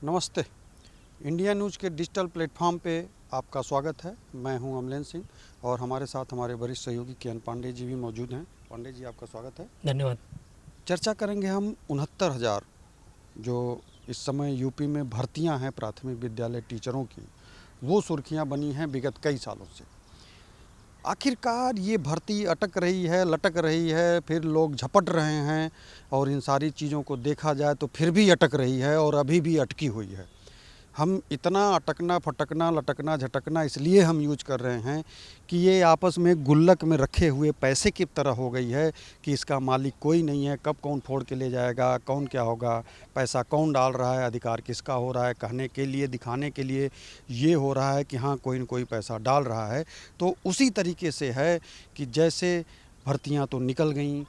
नमस्ते। India news के digital platform पे आपका स्वागत है। मैं हूं अमलेन सिंह और हमारे साथ हमारे वरिष्ठ सहयोगी किरण पांडे जी भी मौजूद हैं। पांडे जी, आपका स्वागत है। धन्यवाद। चर्चा करेंगे हम 69,000 जो इस समय यूपी में भर्तियां हैं प्राथमिक विद्यालय टीचरों की, वो सुर्खियां बनी हैं विगत कई सालों से। आखिरकार ये भर्ती अटक रही है, लटक रही है, फिर लोग झपट रहे हैं और इन सारी चीज़ों को देखा जाए तो फिर भी अटक रही है और अभी भी अटकी हुई है। हम इतना अटकना फटकना लटकना झटकना इसलिए हम यूज कर रहे हैं कि ये आपस में गुल्लक में रखे हुए पैसे की तरह हो गई है कि इसका मालिक कोई नहीं है। कब कौन फोड़ के ले जाएगा, कौन क्या होगा, पैसा कौन डाल रहा है, अधिकार किसका हो रहा है, कहने के लिए दिखाने के लिए ये हो रहा है कि हाँ कोई न कोई पैसा डाल रहा है। तो उसी तरीके से है कि जैसे भर्तियां तो निकल गईं,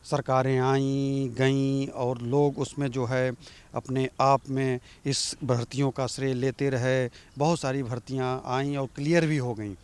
सरकारें आईं गईं और लोग उसमें जो है अपने आप में इस भर्तियों का श्रेय लेते रहे। बहुत सारी भर्तियां आईं और क्लियर भी हो गईं।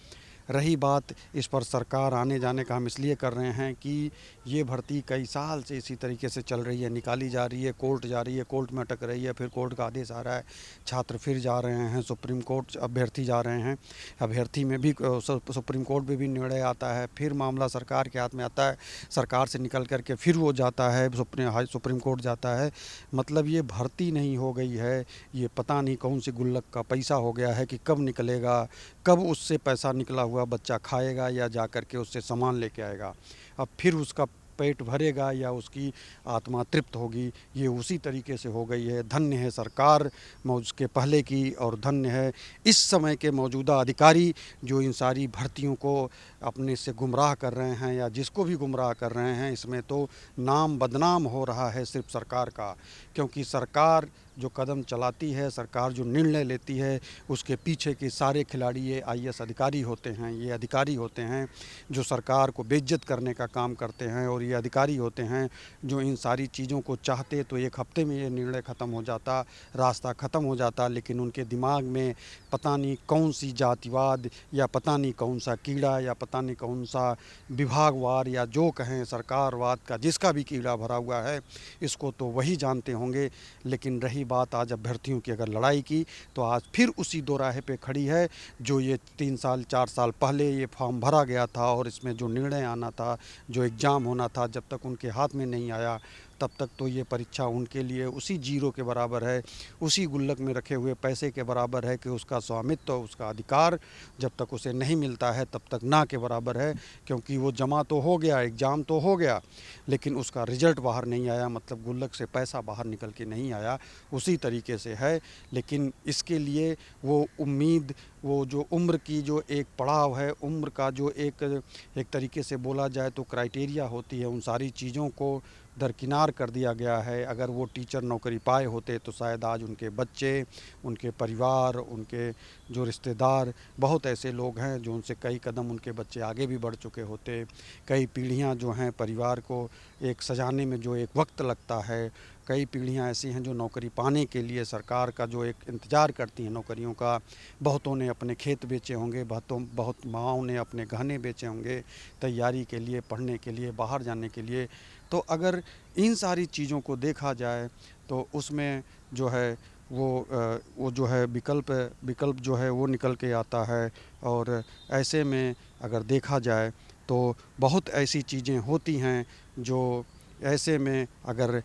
रही बात इस पर सरकार आने जाने का, हम इसलिए कर रहे हैं कि ये भर्ती कई साल से इसी तरीके से चल रही है, निकाली जा रही है, कोर्ट जा रही है, कोर्ट में अटक रही है, फिर कोर्ट का आदेश आ रहा है, छात्र फिर जा रहे हैं सुप्रीम कोर्ट, अभ्यर्थी जा रहे हैं, अभ्यर्थी में भी सुप्रीम कोर्ट में भी निर्णय आता है, फिर मामला सरकार के हाथ में आता है, सरकार से निकल करके फिर वो जाता है सुप्रीम कोर्ट जाता है। मतलब ये भर्ती नहीं हो गई है, ये पता नहीं कौन सी गुल्लक का पैसा हो गया है कि कब निकलेगा, कब उससे पैसा निकला हुआ बच्चा खाएगा या जा कर के उससे सामान लेके आएगा, अब फिर उसका पेट भरेगा या उसकी आत्मा तृप्त होगी। ये उसी तरीके से हो गई है। धन्य है सरकार मौज के पहले की और धन्य है इस समय के मौजूदा अधिकारी जो इन सारी भर्तियों को अपने से गुमराह कर रहे हैं या जिसको भी गुमराह कर रहे हैं। इसमें तो नाम बदनाम हो रहा है सिर्फ सरकार का, क्योंकि सरकार जो कदम चलाती है, सरकार जो निर्णय लेती है, उसके पीछे के सारे खिलाड़ी ये आईएएस अधिकारी होते हैं, ये अधिकारी होते हैं जो सरकार को बेइज्जत करने का काम करते हैं और ये अधिकारी होते हैं जो इन सारी चीज़ों को चाहते तो एक हफ्ते में ये निर्णय ख़त्म हो जाता, रास्ता ख़त्म हो जाता, लेकिन उनके दिमाग में पता नहीं कौन सी जातिवाद या पता नहीं कौन सा कीड़ा या पता नहीं कौन सा विभागवार या जो कहें सरकारवाद का जिसका भी कीड़ा भरा हुआ है, इसको तो वही जानते होंगे। लेकिन रही बात आज अभ्यर्थियों की अगर लड़ाई की, तो आज फिर उसी दोराहे पे खड़ी है जो ये 3 साल 4 साल पहले ये फॉर्म भरा गया था और इसमें जो निर्णय आना था, जो एग्ज़ाम होना था, जब तक उनके हाथ में नहीं आया तब तक तो ये परीक्षा उनके लिए उसी जीरो के बराबर है, उसी गुल्लक में रखे हुए पैसे के बराबर है कि उसका स्वामित्व, उसका अधिकार जब तक उसे नहीं मिलता है तब तक ना के बराबर है। क्योंकि वो जमा तो हो गया, एग्ज़ाम तो हो गया, लेकिन उसका रिज़ल्ट बाहर नहीं आया, मतलब गुल्लक से पैसा बाहर निकल के नहीं आया। उसी तरीके से है। लेकिन इसके लिए वो उम्मीद, वो जो उम्र की जो एक पड़ाव है, उम्र का जो एक तरीके से बोला जाए तो क्राइटेरिया होती है, उन सारी चीज़ों को दरकिनार कर दिया गया है। अगर वो टीचर नौकरी पाए होते तो शायद आज उनके बच्चे, उनके परिवार, उनके जो रिश्तेदार, बहुत ऐसे लोग हैं जो उनसे कई कदम उनके बच्चे आगे भी बढ़ चुके होते। कई पीढ़ियां जो हैं परिवार को एक सजाने में जो एक वक्त लगता है, कई पीढ़ियां ऐसी हैं जो नौकरी पाने के लिए सरकार का जो एक इंतज़ार करती हैं नौकरियों का। बहुतों ने अपने खेत बेचे होंगे, बहुत माँओं ने अपने गहने बेचे होंगे तैयारी के लिए, पढ़ने के लिए, बाहर जाने के लिए। तो अगर इन सारी चीज़ों को देखा जाए तो उसमें जो है वो जो है विकल्प जो है वो निकल के आता है। और ऐसे में अगर देखा जाए तो बहुत ऐसी चीज़ें होती हैं जो ऐसे में अगर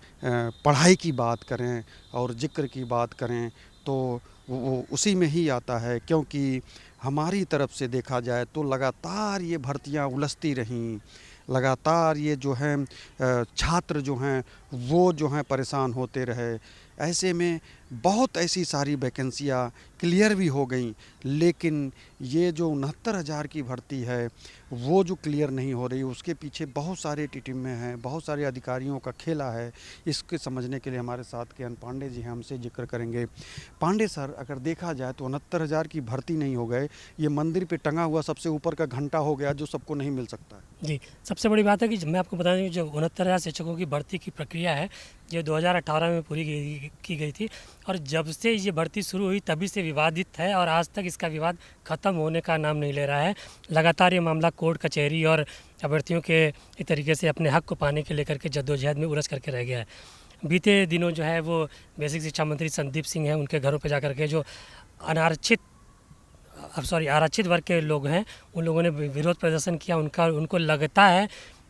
पढ़ाई की बात करें और ज़िक्र की बात करें तो वो उसी में ही आता है। क्योंकि हमारी तरफ से देखा जाए तो लगातार ये भर्तियां उलझती रहीं, लगातार ये जो हैं छात्र जो हैं वो जो हैं परेशान होते रहे। ऐसे में बहुत ऐसी सारी वैकेंसियाँ क्लियर भी हो गई, लेकिन ये जो 69,000 की भर्ती है वो जो क्लियर नहीं हो रही, उसके पीछे बहुत सारे टिटिम्मे हैं, बहुत सारे अधिकारियों का खेला है। इसके समझने के लिए हमारे साथ किरण पांडे जी हैं, हमसे जिक्र करेंगे। पांडे सर, अगर देखा जाए तो 69,000 की भर्ती नहीं हो गए, ये मंदिर पे टंगा हुआ सबसे ऊपर का घंटा हो गया जो सबको नहीं मिल सकता है। जी, सबसे बड़ी बात है कि मैं आपको बता दूँ, जो 69,000 शिक्षकों की भर्ती की प्रक्रिया है, ये 2018 में पूरी की गई थी और जब से ये भर्ती शुरू हुई तभी से विवादित है और आज तक इसका विवाद ख़त्म होने का नाम नहीं ले रहा है। लगातार ये मामला कोर्ट कचहरी और अभ्यर्थियों के एक तरीके से अपने हक को पाने के लेकर के जद्दोजहद में उलझ करके रह गया है। बीते दिनों जो है वो बेसिक शिक्षा मंत्री संदीप सिंह हैं, उनके घरों पे जाकर के जो अनारक्षित आरक्षित वर्ग के लोग हैं उन लोगों ने विरोध प्रदर्शन किया। उनको लगता है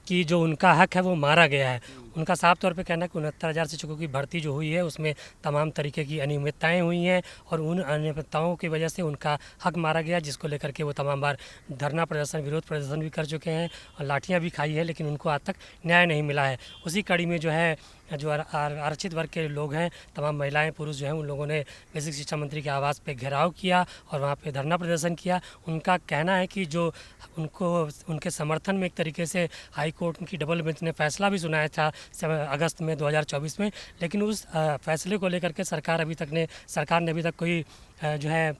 कि जो उनका हक है वो मारा गया है। उनका साफ तौर पे कहना है कि 69,000 शिक्षकों की भर्ती जो हुई है उसमें तमाम तरीके की अनियमितताएं हुई हैं और उन अनियमितताओं की वजह से उनका हक मारा गया, जिसको लेकर के वो तमाम बार धरना प्रदर्शन, विरोध प्रदर्शन भी कर चुके हैं और लाठियां भी खाई है, लेकिन उनको आज तक न्याय नहीं मिला है। उसी कड़ी में जो है जो आरक्षित वर्ग के लोग हैं, तमाम महिलाएं पुरुष जो हैं, उन लोगों ने बेसिक शिक्षा मंत्री के आवास पे घेराव किया और वहाँ पे धरना प्रदर्शन किया। उनका कहना है कि जो उनके समर्थन में एक तरीके से हाई कोर्ट की डबल बेंच ने फैसला भी सुनाया था अगस्त में 2024 में, लेकिन उस फैसले को लेकर के सरकार ने अभी तक कोई जो है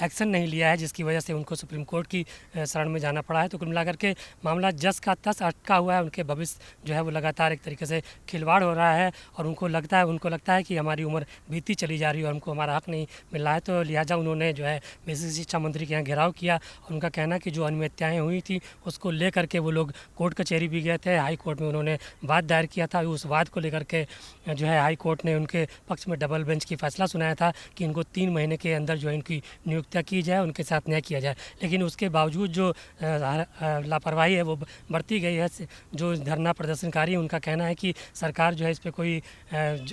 एक्शन नहीं लिया है, जिसकी वजह से उनको सुप्रीम कोर्ट की शरण में जाना पड़ा है। तो कुल मिलाकर के मामला जस का तस अटका हुआ है। उनके भविष्य जो है वो लगातार एक तरीके से खिलवाड़ हो रहा है और उनको लगता है कि हमारी उम्र बीती चली जा रही है और हमको हमारा हक नहीं मिल रहा है। तो लिहाजा उन्होंने जो है बेसिक शिक्षा मंत्री के यहाँ घेराव किया और उनका कहना कि जो अनियमितताएँ हुई थी उसको लेकर के वो लोग कोर्ट कचहरी भी गए थे। हाई कोर्ट में उन्होंने वाद दायर किया था। उस वाद को लेकर के जो है हाई कोर्ट ने उनके पक्ष में डबल बेंच की फैसला सुनाया था कि इनको 3 महीने के अंदर जो है इनकी नियुक्तियाँ की जाए, उनके साथ न्याय किया जाए। लेकिन उसके बावजूद जो लापरवाही है वो बरती गई है। जो धरना प्रदर्शनकारी है उनका कहना है कि सरकार जो है इस पर कोई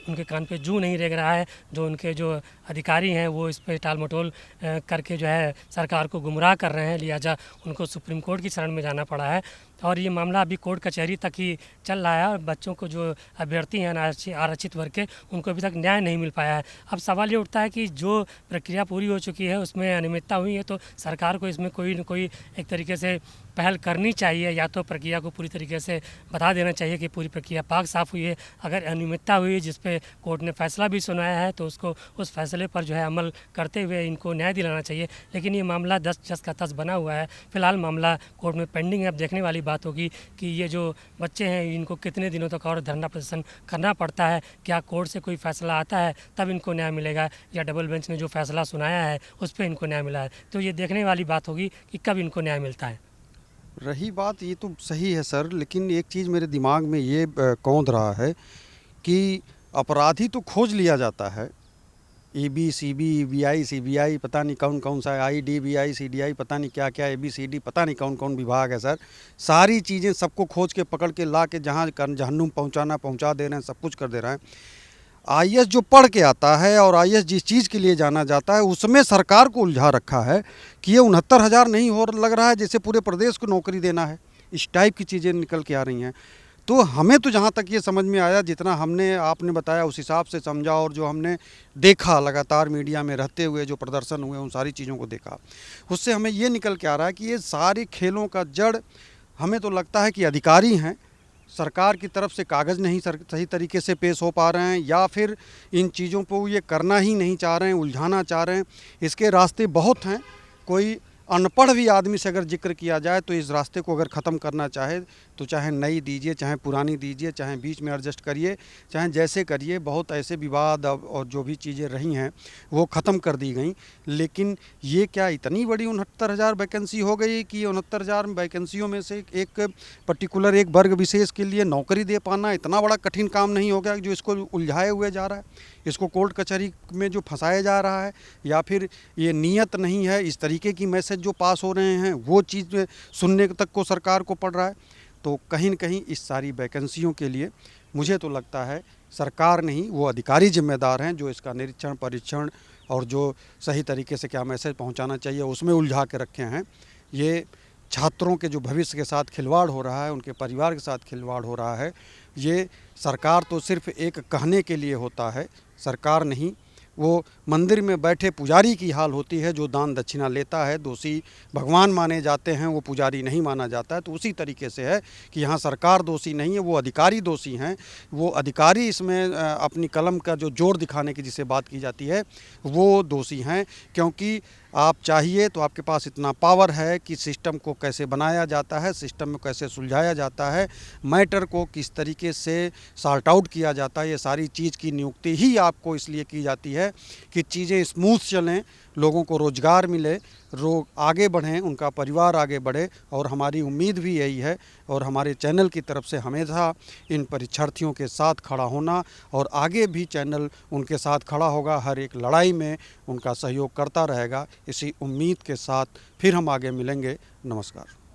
उनके कान पे जू नहीं रेंग रहा है। जो उनके जो अधिकारी हैं वो इस पर टाल मटोल करके जो है सरकार को गुमराह कर रहे हैं, लिहाजा उनको सुप्रीम कोर्ट की शरण में जाना पड़ा है और ये मामला अभी कोर्ट कचहरी तक ही चल रहा है और बच्चों को जो अभ्यर्थी हैं आरक्षित वर्ग के, उनको अभी तक न्याय नहीं मिल पाया है। अब सवाल ये उठता है कि जो प्रक्रिया पूरी हो चुकी है उसमें अनियमितता हुई है तो सरकार को इसमें कोई न कोई एक तरीके से पहल करनी चाहिए, या तो प्रक्रिया को पूरी तरीके से बता देना चाहिए कि पूरी प्रक्रिया पाक साफ़ हुई है। अगर अनियमितता हुई जिस पे कोर्ट ने फैसला भी सुनाया है तो उसको उस फैसले पर जो है अमल करते हुए इनको न्याय दिलाना चाहिए। लेकिन ये मामला 10 का 10 बना हुआ है। फिलहाल मामला कोर्ट में पेंडिंग है। अब देखने वाली बात होगी कि ये जो बच्चे हैं इनको कितने दिनों तक और धरना प्रदर्शन करना पड़ता है। क्या कोर्ट से कोई फैसला आता है तब इनको न्याय मिलेगा, या डबल बेंच ने जो फैसला सुनाया है उस पर इनको न्याय मिला है? तो ये देखने वाली बात होगी कि कब इनको न्याय मिलता है। रही बात, ये तो सही है सर, लेकिन एक चीज़ मेरे दिमाग में ये कौंध रहा है कि अपराधी तो खोज लिया जाता है, ABCB, EBI, CBI, पता नहीं कौन कौन सा है, IDBI, CDI, पता नहीं क्या क्या, ABCD, पता नहीं कौन कौन विभाग है सर। सारी चीज़ें सबको खोज के पकड़ के ला के जहाँ जहन्नुम पहुँचा दे रहे हैं, सब कुछ कर दे रहे हैं। IAS जो पढ़ के आता है और IAS जिस चीज़ के लिए जाना जाता है उसमें सरकार को उलझा रखा है कि ये 69,000 नहीं हो लग रहा है जैसे पूरे प्रदेश को नौकरी देना है। इस टाइप की चीज़ें निकल के आ रही हैं। तो हमें तो जहाँ तक ये समझ में आया, जितना आपने बताया उस हिसाब से समझा, और जो हमने देखा लगातार मीडिया में रहते हुए जो प्रदर्शन हुए उन सारी चीज़ों को देखा, उससे हमें ये निकल के आ रहा है कि ये सारे खेलों का जड़ हमें तो लगता है कि अधिकारी हैं। सरकार की तरफ से कागज़ नहीं सही तरीके से पेश हो पा रहे हैं, या फिर इन चीज़ों को ये करना ही नहीं चाह रहे हैं, उलझाना चाह रहे हैं। इसके रास्ते बहुत हैं। कोई अनपढ़ भी आदमी से अगर जिक्र किया जाए तो इस रास्ते को अगर ख़त्म करना चाहे तो चाहे नई दीजिए, चाहे पुरानी दीजिए, चाहे बीच में एडजस्ट करिए, चाहे जैसे करिए, बहुत ऐसे विवाद और जो भी चीज़ें रही हैं वो ख़त्म कर दी गई। लेकिन ये क्या इतनी बड़ी 69,000 वैकेंसी हो गई कि 69,000 वैकेंसियों में से एक पर्टिकुलर एक वर्ग विशेष के लिए नौकरी दे पाना इतना बड़ा कठिन काम नहीं हो गया जो इसको उलझाए हुए जा रहा है, इसको कोर्ट कचहरी में जो फंसाया जा रहा है, या फिर ये नीयत नहीं है, इस तरीके की मैसेज जो पास हो रहे हैं वो चीज़ सुनने तक को सरकार को पड़ रहा है। तो कहीं न कहीं इस सारी वैकेंसियों के लिए मुझे तो लगता है सरकार नहीं, वो अधिकारी जिम्मेदार हैं जो इसका निरीक्षण, परीक्षण और जो सही तरीके से क्या मैसेज पहुंचाना चाहिए उसमें उलझा के रखे हैं। ये छात्रों के जो भविष्य के साथ खिलवाड़ हो रहा है, उनके परिवार के साथ खिलवाड़ हो रहा है। ये सरकार तो सिर्फ एक कहने के लिए होता है, सरकार नहीं, वो मंदिर में बैठे पुजारी की हाल होती है जो दान दक्षिणा लेता है। दोषी भगवान माने जाते हैं, वो पुजारी नहीं माना जाता है। तो उसी तरीके से है कि यहाँ सरकार दोषी नहीं है, वो अधिकारी दोषी हैं। वो अधिकारी इसमें अपनी कलम का जो जोर दिखाने की जिसे बात की जाती है वो दोषी हैं, क्योंकि आप चाहिए तो आपके पास इतना पावर है कि सिस्टम को कैसे बनाया जाता है, सिस्टम में कैसे सुलझाया जाता है, मैटर को किस तरीके से सॉर्ट आउट किया जाता है, ये सारी चीज़ की नियुक्ति ही आपको इसलिए की जाती है है कि चीज़ें स्मूथ चलें, लोगों को रोज़गार मिले, लोग आगे बढ़ें, उनका परिवार आगे बढ़े। और हमारी उम्मीद भी यही है और हमारे चैनल की तरफ से हमेशा इन परीक्षार्थियों के साथ खड़ा होना और आगे भी चैनल उनके साथ खड़ा होगा, हर एक लड़ाई में उनका सहयोग करता रहेगा। इसी उम्मीद के साथ फिर हम आगे मिलेंगे। नमस्कार।